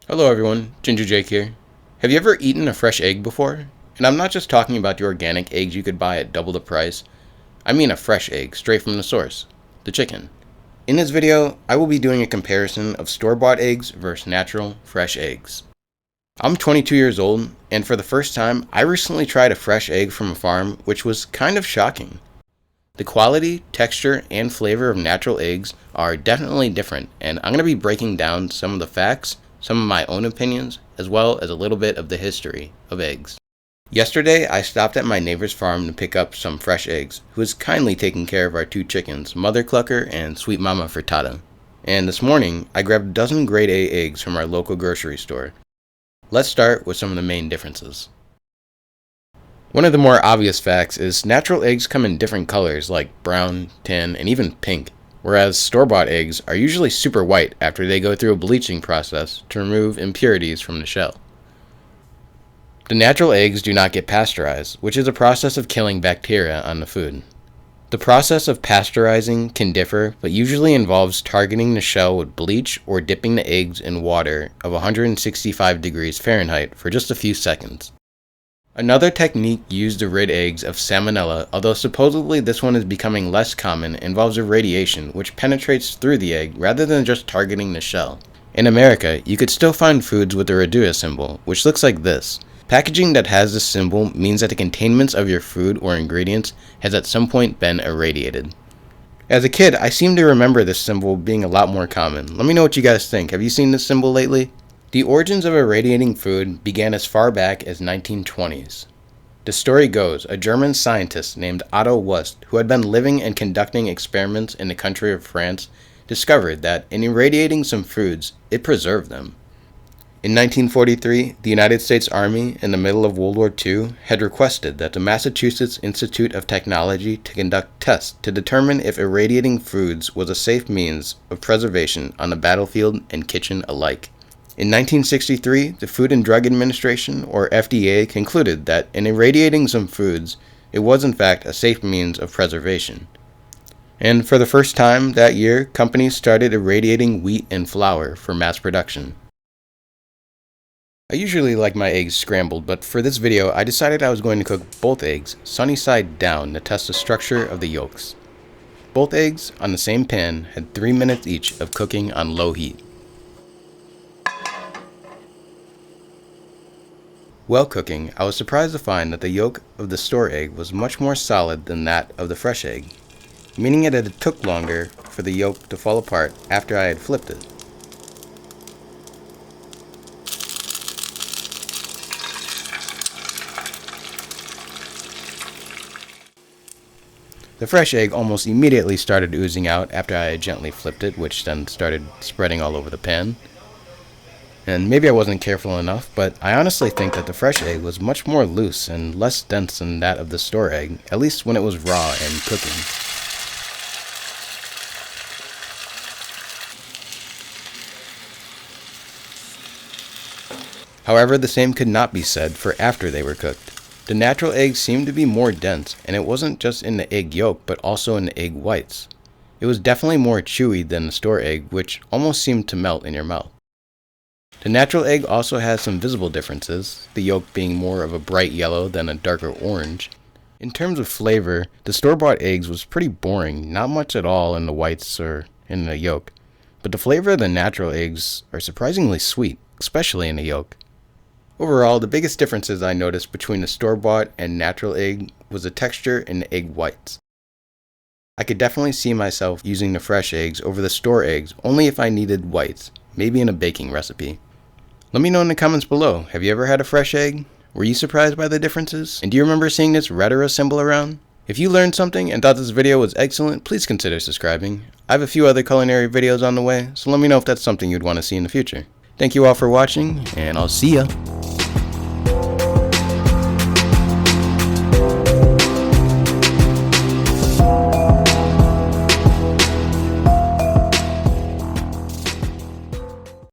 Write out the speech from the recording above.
Hello everyone, Ginger Jake here. Have you ever eaten a fresh egg before? And I'm not just talking about the organic eggs you could buy at double the price. I mean a fresh egg, straight from the source, the chicken. In this video, I will be doing a comparison of store-bought eggs versus natural, fresh eggs. I'm 22 years old, and for the first time, I recently tried a fresh egg from a farm, which was kind of shocking. The quality, texture, and flavor of natural eggs are definitely different, and I'm going to be breaking down some of the facts, some of my own opinions, as well as a little bit of the history of eggs. Yesterday, I stopped at my neighbor's farm to pick up some fresh eggs, who was kindly taking care of our two chickens, Mother Clucker and Sweet Mama Frittata. And this morning, I grabbed a dozen grade A eggs from our local grocery store. Let's start with some of the main differences. One of the more obvious facts is natural eggs come in different colors like brown, tan, and even pink, whereas store-bought eggs are usually super white after they go through a bleaching process to remove impurities from the shell. The natural eggs do not get pasteurized, which is a process of killing bacteria on the food. The process of pasteurizing can differ, but usually involves targeting the shell with bleach or dipping the eggs in water of 165 degrees Fahrenheit for just a few seconds. Another technique used to rid eggs of salmonella, although supposedly this one is becoming less common, involves irradiation, which penetrates through the egg rather than just targeting the shell. In America, you could still find foods with the reduce symbol, which looks like this. Packaging that has this symbol means that the containments of your food or ingredients has at some point been irradiated. As a kid, I seem to remember this symbol being a lot more common. Let me know what you guys think. Have you seen this symbol lately? The origins of irradiating food began as far back as 1920s. The story goes, a German scientist named Otto Wust, who had been living and conducting experiments in the country of France, discovered that in irradiating some foods, it preserved them. In 1943, the United States Army, in the middle of World War II, had requested that the Massachusetts Institute of Technology to conduct tests to determine if irradiating foods was a safe means of preservation on the battlefield and kitchen alike. In 1963, the Food and Drug Administration, or FDA, concluded that in irradiating some foods, it was in fact a safe means of preservation. And for the first time that year, companies started irradiating wheat and flour for mass production. I usually like my eggs scrambled, but for this video, I decided I was going to cook both eggs sunny side down to test the structure of the yolks. Both eggs on the same pan had 3 minutes each of cooking on low heat. While cooking, I was surprised to find that the yolk of the store egg was much more solid than that of the fresh egg, meaning that it took longer for the yolk to fall apart after I had flipped it. The fresh egg almost immediately started oozing out after I had gently flipped it, which then started spreading all over the pan. And maybe I wasn't careful enough, but I honestly think that the fresh egg was much more loose and less dense than that of the store egg, at least when it was raw and cooking. However, the same could not be said for after they were cooked. The natural eggs seemed to be more dense, and it wasn't just in the egg yolk, but also in the egg whites. It was definitely more chewy than the store egg, which almost seemed to melt in your mouth. The natural egg also has some visible differences, the yolk being more of a bright yellow than a darker orange. In terms of flavor, the store-bought eggs was pretty boring, not much at all in the whites or in the yolk. But the flavor of the natural eggs are surprisingly sweet, especially in the yolk. Overall, the biggest differences I noticed between the store-bought and natural egg was the texture and the egg whites. I could definitely see myself using the fresh eggs over the store eggs only if I needed whites, maybe in a baking recipe. Let me know in the comments below, have you ever had a fresh egg? Were you surprised by the differences? And do you remember seeing this Retro symbol around? If you learned something and thought this video was excellent, please consider subscribing. I have a few other culinary videos on the way, so let me know if that's something you'd want to see in the future. Thank you all for watching, and I'll see ya!